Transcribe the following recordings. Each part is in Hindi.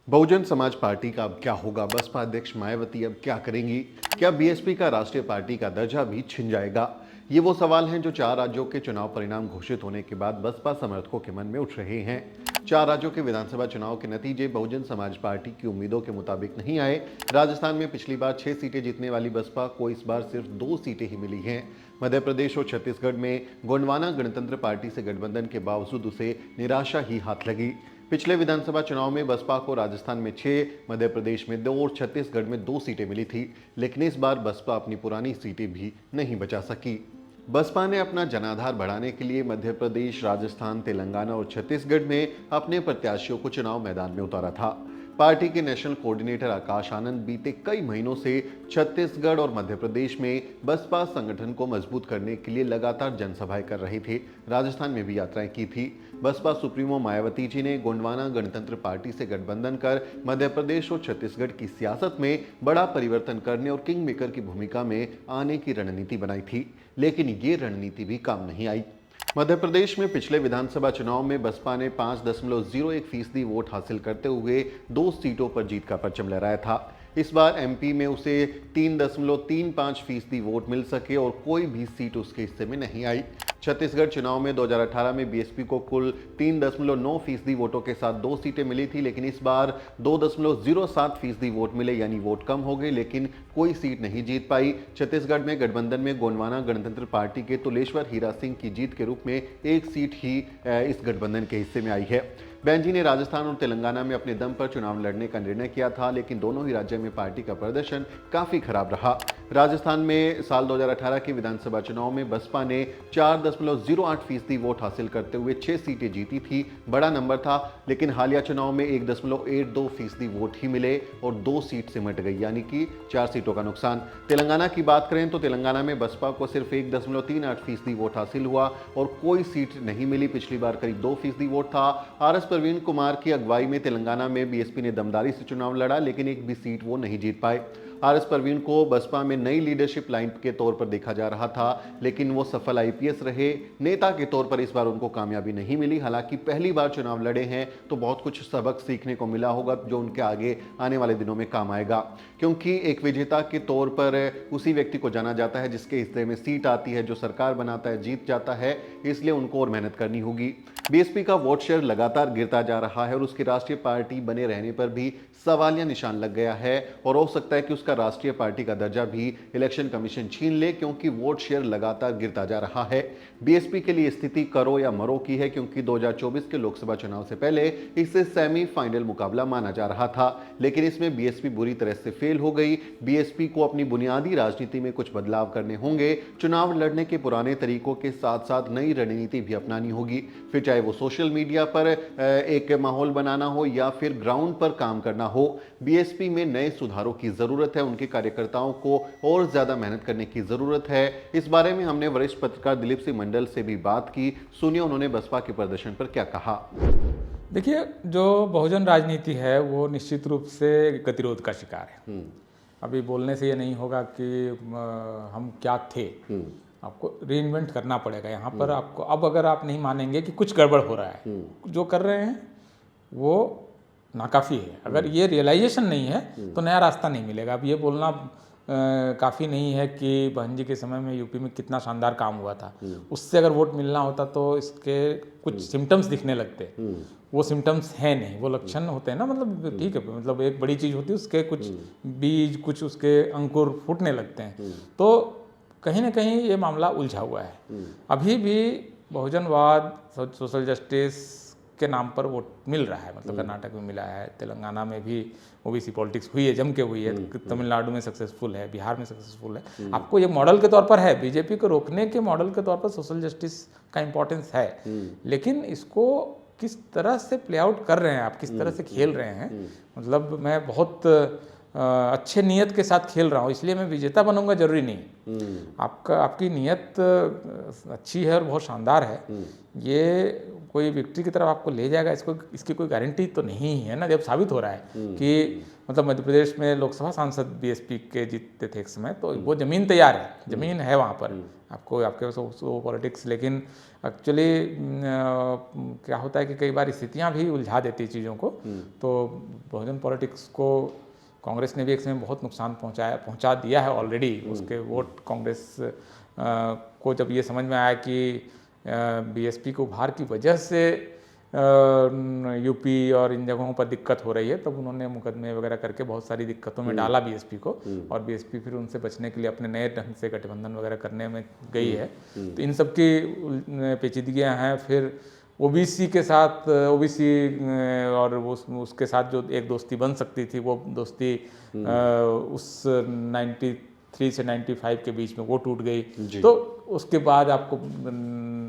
बहुजन समाज पार्टी का अब क्या होगा? बसपा अध्यक्ष मायावती अब क्या करेंगी? क्या बीएसपी का राष्ट्रीय पार्टी का दर्जा भी छिन जाएगा? ये वो सवाल हैं जो 4 राज्यों के चुनाव परिणाम घोषित होने के बाद बसपा समर्थकों के मन में उठ रहे हैं। 4 राज्यों के विधानसभा चुनाव के नतीजे बहुजन समाज पार्टी की उम्मीदों के मुताबिक नहीं आए। राजस्थान में पिछली बार 6 सीटें जीतने वाली बसपा को इस बार सिर्फ 2 सीटें ही मिली हैं। मध्य प्रदेश और छत्तीसगढ़ में गोंडवाना गणतंत्र पार्टी से गठबंधन के बावजूद उसे निराशा ही हाथ लगी। पिछले विधानसभा चुनाव में बसपा को राजस्थान में 6, मध्य प्रदेश में 2 और छत्तीसगढ़ में 2 सीटें मिली थी, लेकिन इस बार बसपा अपनी पुरानी सीटें भी नहीं बचा सकी। बसपा ने अपना जनाधार बढ़ाने के लिए मध्य प्रदेश, राजस्थान, तेलंगाना और छत्तीसगढ़ में अपने प्रत्याशियों को चुनाव मैदान में उतारा था। पार्टी के नेशनल कोऑर्डिनेटर आकाश आनंद बीते कई महीनों से छत्तीसगढ़ और मध्य प्रदेश में बसपा संगठन को मजबूत करने के लिए लगातार जनसभाएं कर रहे थे। राजस्थान में भी यात्राएं की थी। बसपा सुप्रीमो मायावती जी ने गोंडवाना गणतंत्र पार्टी से गठबंधन कर मध्य प्रदेश और छत्तीसगढ़ की सियासत में बड़ा परिवर्तन करने और किंग मेकर की भूमिका में आने की रणनीति बनाई थी, लेकिन ये रणनीति भी काम नहीं आई। मध्य प्रदेश में पिछले विधानसभा चुनाव में बसपा ने 5.01% वोट हासिल करते हुए 2 सीटों पर जीत का परचम लहराया था। इस बार एमपी में उसे 3.35% वोट मिल सके और कोई भी सीट उसके हिस्से में नहीं आई। छत्तीसगढ़ चुनाव में 2018 में बीएसपी को कुल 3.9% वोटों के साथ 2 सीटें मिली थी, लेकिन इस बार 2.07% वोट मिले, यानी वोट कम हो गए, लेकिन कोई सीट नहीं जीत पाई। छत्तीसगढ़ में गठबंधन में गोंडवाना गणतंत्र पार्टी के तुलेश्वर हीरा सिंह की जीत के रूप में 1 सीट ही इस गठबंधन के हिस्से में आई है। बैनर्जी ने राजस्थान और तेलंगाना में अपने दम पर चुनाव लड़ने का निर्णय किया था, लेकिन दोनों ही राज्यों में पार्टी का प्रदर्शन काफी खराब रहा। राजस्थान में साल 2018 के विधानसभा चुनाव में बसपा ने 4.08% वोट हासिल करते हुए 6 सीटें जीती थी। बड़ा नंबर था, लेकिन हालिया चुनाव में 1.82% वोट ही मिले और 2 सीट सिमट गई, यानी कि 4 सीटों का नुकसान। तेलंगाना की बात करें तो तेलंगाना में बसपा को सिर्फ 1.38% वोट हासिल हुआ और कोई सीट नहीं मिली। पिछली बार करीब 2% वोट था। आरएस प्रवीण कुमार की अगुवाई में तेलंगाना में बीएसपी ने दमदारी से चुनाव लड़ा, लेकिन एक भी सीट वो नहीं जीत पाए। आरएस प्रवीण को बसपा में नई लीडरशिप लाइन के तौर पर देखा जा रहा था, लेकिन वो सफल आईपीएस रहे। नेता के तौर पर इस बार उनको कामयाबी नहीं मिली। हालांकि पहली बार चुनाव लड़े हैं तो बहुत कुछ सबक सीखने को मिला होगा जो उनके आगे आने वाले दिनों में काम आएगा, क्योंकि एक विजेता के तौर पर उसी व्यक्ति को जाना जाता है जिसके हिस्से में सीट आती है, जो सरकार बनाता है, जीत जाता है। इसलिए उनको और मेहनत करनी होगी। बीएसपी का वोट शेयर लगातार गिरता जा रहा है और उसकी राष्ट्रीय पार्टी बने रहने पर भी सवालिया निशान लग गया है और हो सकता है कि उसका राष्ट्रीय पार्टी का दर्जा भी इलेक्शन कमीशन छीन ले, क्योंकि वोट शेयर लगातार गिरता जा रहा है। बीएसपी के लिए स्थिति करो या मरो की है, क्योंकि 2024 के लोकसभा चुनाव से पहले इसे सेमीफाइनल मुकाबला माना जा रहा था, लेकिन इसमें बीएसपी बुरी तरह से फेल हो गई। बीएसपी को अपनी बुनियादी राजनीति में कुछ बदलाव करने होंगे। चुनाव लड़ने के पुराने तरीकों के साथ साथ नई रणनीति भी अपनानी होगी, फिर चाहे वो सोशल मीडिया पर एक माहौल बनाना हो या फिर ग्राउंड पर काम करना हो। बीएसपी में नए सुधारों की जरूरत है। उनके कार्यकर्ताओं को और ज्यादा मेहनत करने की जरूरत है। इस बारे में हमने वरिष्ठ पत्रकार दिलीप सिंह मंडल से भी बात की। सुनिए उन्होंने बसपा के प्रदर्शन पर क्या कहा। देखिए, जो बहुजन राजनीति है वो निश्चित रूप से गतिरोध का शिकार है। अभी बोलने से ये नहीं होगा कि हम क्या थे, आपको रीइन्वेंट करना पड़ेगा। यहाँ पर आपको अब अगर आप नहीं मानेंगे कि कुछ गड़बड़ हो रहा है, जो कर रहे हैं वो नाकाफ़ी है। अगर ये रियलाइजेशन नहीं है तो नया रास्ता नहीं मिलेगा। अब ये बोलना काफ़ी नहीं है कि बहन जी के समय में यूपी में कितना शानदार काम हुआ था, उससे अगर वोट मिलना होता तो इसके कुछ सिम्टम्स दिखने लगते। वो सिम्टम्स हैं नहीं, वो लक्षण होते हैं ना, मतलब ठीक है, मतलब एक बड़ी चीज़ होती है, उसके कुछ बीज, कुछ उसके अंकुर फूटने लगते हैं। तो कहीं ना कहीं ये मामला उलझा हुआ है। अभी भी बहुजनवाद, सोशल जस्टिस के नाम पर वोट मिल रहा है, मतलब कर्नाटक में मिला है, तेलंगाना में भी ओबीसी पॉलिटिक्स हुई है, जम के हुई है, तमिलनाडु में सक्सेसफुल है, बिहार में सक्सेसफुल है। आपको ये मॉडल के तौर पर है, बीजेपी को रोकने के मॉडल के तौर पर सोशल जस्टिस का इंपॉर्टेंस है, लेकिन इसको किस तरह से प्ले आउट कर रहे हैं आप, किस तरह से खेल रहे हैं। मतलब मैं बहुत अच्छे नियत के साथ खेल रहा हूँ इसलिए मैं विजेता बनूंगा जरूरी नहीं। आपकी नियत अच्छी है और बहुत शानदार है, ये कोई विक्ट्री की तरफ आपको ले जाएगा इसकी कोई गारंटी तो नहीं है ना। जब साबित हो रहा है कि मतलब मध्य प्रदेश में लोकसभा सांसद बीएसपी के जीतते थे एक समय, तो वो ज़मीन तैयार है, ज़मीन है वहाँ पर, आपको आपके वो पॉलिटिक्स। लेकिन एक्चुअली क्या होता है कि कई बार स्थितियाँ भी उलझा देती चीज़ों को। तो बहुजन पॉलिटिक्स को कांग्रेस ने भी एक समय बहुत नुकसान पहुंचा दिया है ऑलरेडी। उसके वोट कांग्रेस को जब ये समझ में आया कि बीएसपी को उभार की वजह से यूपी और इन जगहों पर दिक्कत हो रही है, तब उन्होंने मुकदमे वगैरह करके बहुत सारी दिक्कतों में डाला बीएसपी को, और बीएसपी फिर उनसे बचने के लिए अपने नए ढंग से गठबंधन वगैरह करने में गई है। तो इन सब की पेचीदगियाँ हैं। फिर ओबीसी के साथ ओबीसी और उसके साथ जो एक दोस्ती बन सकती थी, वो दोस्ती उस 93 से 95 के बीच में वो टूट गई। तो उसके बाद आपको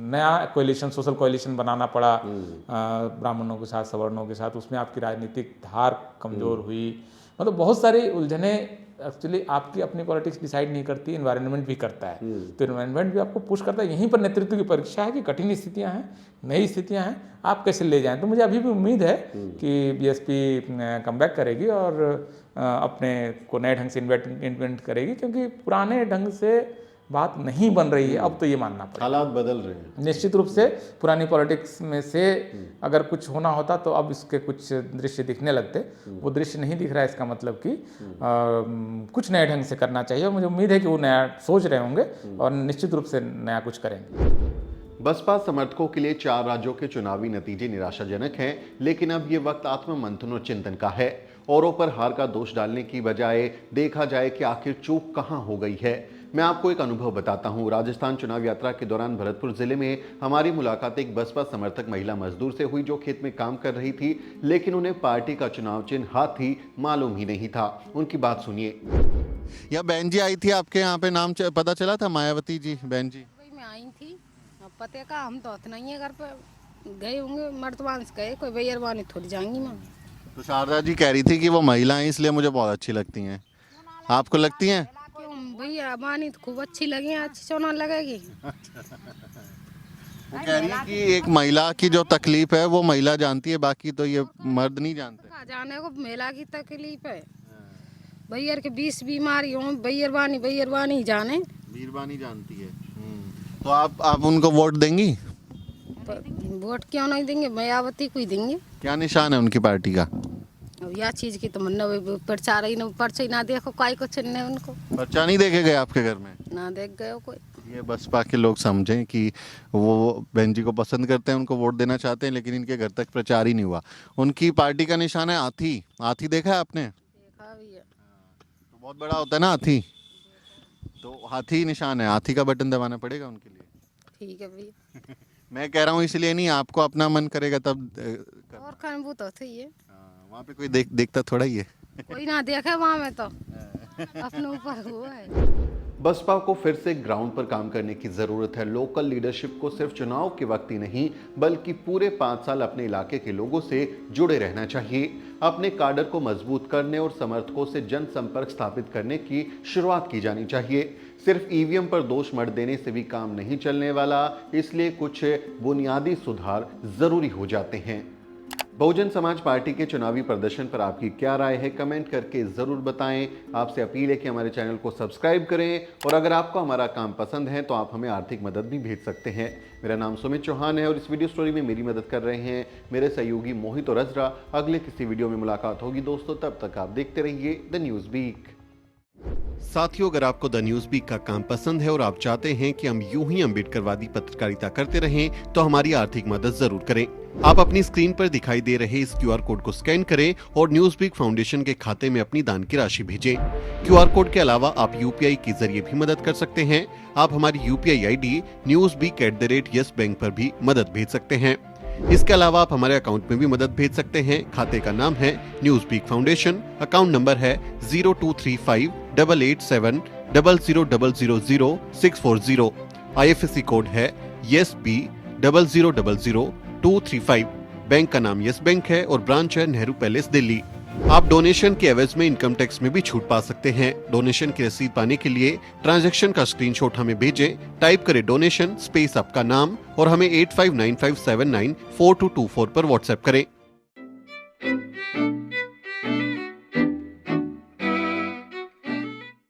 नया कोएलिशन, सोशल कोएलिशन बनाना पड़ा ब्राह्मणों के साथ, सवर्णों के साथ। उसमें आपकी राजनीतिक धार कमज़ोर हुई। मतलब बहुत सारी उलझने एक्चुअली आपकी अपनी पॉलिटिक्स डिसाइड नहीं करती, एनवायरनमेंट भी करता है। तो एनवायरनमेंट भी आपको पुश करता है। यहीं पर नेतृत्व की परीक्षा है कि कठिन स्थितियां हैं, नई स्थितियां हैं, आप कैसे ले जाएं। तो मुझे अभी भी उम्मीद है कि बीएसपी कमबैक करेगी और अपने को नए ढंग से इन्वेंट करेगी, क्योंकि पुराने ढंग से बात नहीं बन रही है। अब तो ये मानना पड़ेगा, हालात बदल रहे हैं निश्चित रूप से। पुरानी पॉलिटिक्स में से अगर कुछ होना होता तो अब इसके कुछ दृश्य दिखने लगते। वो दृश्य नहीं दिख रहा है, इसका मतलब कि कुछ नए ढंग से करना चाहिए। और मुझे उम्मीद है कि वो नया सोच रहे होंगे और निश्चित रूप से नया कुछ करेंगे। बसपा समर्थकों के लिए 4 राज्यों के चुनावी नतीजे निराशाजनक हैं, लेकिन अब ये वक्त आत्ममंथन और चिंतन का है। औरों पर हार का दोष डालने की बजाय देखा जाए कि आखिर चूक कहां हो गई है। मैं आपको एक अनुभव बताता हूं। राजस्थान चुनाव यात्रा के दौरान भरतपुर जिले में हमारी मुलाकात एक बसपा समर्थक महिला मजदूर से हुई, जो खेत में काम कर रही थी, लेकिन उन्हें पार्टी का चुनाव चिन्ह हाथी मालूम ही नहीं था। उनकी बात सुनिए। या बहन जी आई थी आपके यहाँ पे, नाम पता चला था? मायावती जी, बहन जी। मैं आई थी, अब पते का हम तो नहीं है, घर पे गए होंगे, मर्दवान से गए, कोई भैया थोड़ी जाएंगी मैं। तो शारदा जी कह रही थी कि वो महिला हैं इसलिए मुझे बहुत अच्छी लगती हैं। आपको लगती हैं? भैया बानी तो खूब अच्छी लगी, अच्छी चुनाव लगेगी। वो कह रही है कि एक महिला की जो तकलीफ है वो महिला जानती है, बाकी तो ये मर्द नहीं जानते। जाने को महिला की तकलीफ है, भैया के 20 बीमारी हो, भैया जाने, वीरवानी जानती है। तो आप उनको वोट देंगी? वोट क्यों नहीं देंगे, मायावती को ही देंगे। क्या निशान है उनकी पार्टी का? अब यह चीज की तो मन प्रचार ही पर्चा ना देखो, काय को चिन्ह उनको पर्चा नहीं देखे गए आपके घर में? ना देख गए कोई। ये बसपा के लोग समझें कि वो बहन जी को पसंद करते हैं, उनको वोट देना चाहते हैं, लेकिन इनके घर तक प्रचार ही नहीं हुआ। उनकी पार्टी का निशान है हाथी। हाथी देखा है आपने? देखा भी है। तो बहुत बड़ा होता है ना हाथी, तो हाथी निशान है, हाथी का बटन दबाना पड़ेगा उनके लिए। ठीक है भैया। मैं कह रहा हूँ इसलिए नहीं, आपको अपना मन करेगा तब और खान वो तो थे ये। वहाँ पे कोई देखता थोड़ा ही है। कोई ना देखे वहाँ में, तो अपने ऊपर हुआ है। बसपा को फिर से ग्राउंड पर काम करने की जरूरत है। लोकल लीडरशिप को सिर्फ चुनाव के वक्त ही नहीं, बल्कि पूरे 5 साल अपने इलाके के लोगों से जुड़े रहना चाहिए। अपने काडर को मजबूत करने और समर्थकों से जनसंपर्क स्थापित करने की शुरुआत की जानी चाहिए। सिर्फ ईवीएम पर दोष मढ़ देने से भी काम नहीं चलने वाला, इसलिए कुछ बुनियादी सुधार जरूरी हो जाते हैं। बहुजन समाज पार्टी के चुनावी प्रदर्शन पर आपकी क्या राय है, कमेंट करके जरूर बताएं। आपसे अपील है कि हमारे चैनल को सब्सक्राइब करें, और अगर आपको हमारा काम पसंद है तो आप हमें आर्थिक मदद भी भेज सकते हैं। मेरा नाम सुमित चौहान है और इस वीडियो स्टोरी में मेरी मदद कर रहे हैं मेरे सहयोगी मोहित और अजरा। अगले किसी वीडियो में मुलाकात होगी दोस्तों, तब तक आप देखते रहिए द न्यूज़ वीक। साथियों, अगर आपको द न्यूज़ वीक का काम पसंद है और आप चाहते हैं कि हम यूं ही अम्बेडकरवादी पत्रकारिता करते रहें, तो हमारी आर्थिक मदद जरूर करें। आप अपनी स्क्रीन पर दिखाई दे रहे इस QR कोड को स्कैन करें और न्यूज़ वीक फाउंडेशन के खाते में अपनी दान की राशि भेजें। QR कोड के अलावा आप UPI के जरिए भी मदद कर सकते हैं। आप हमारी UPI ID newsweek@yes bank पर भी मदद भेज सकते हैं। इसके अलावा आप हमारे अकाउंट में भी मदद भेज सकते हैं। खाते का नाम है Newsweek Foundation, account number है 02358800000640। IFSC कोड है YesB00000235। बैंक का नाम यस बैंक है और ब्रांच है नेहरू पैलेस दिल्ली। आप डोनेशन के एवज में इनकम टैक्स में भी छूट पा सकते हैं। डोनेशन की रसीद पाने के लिए ट्रांजैक्शन का स्क्रीनशॉट हमें भेजें। टाइप करें डोनेशन स्पेस आपका नाम और हमें 8595794224 पर व्हाट्सएप करें।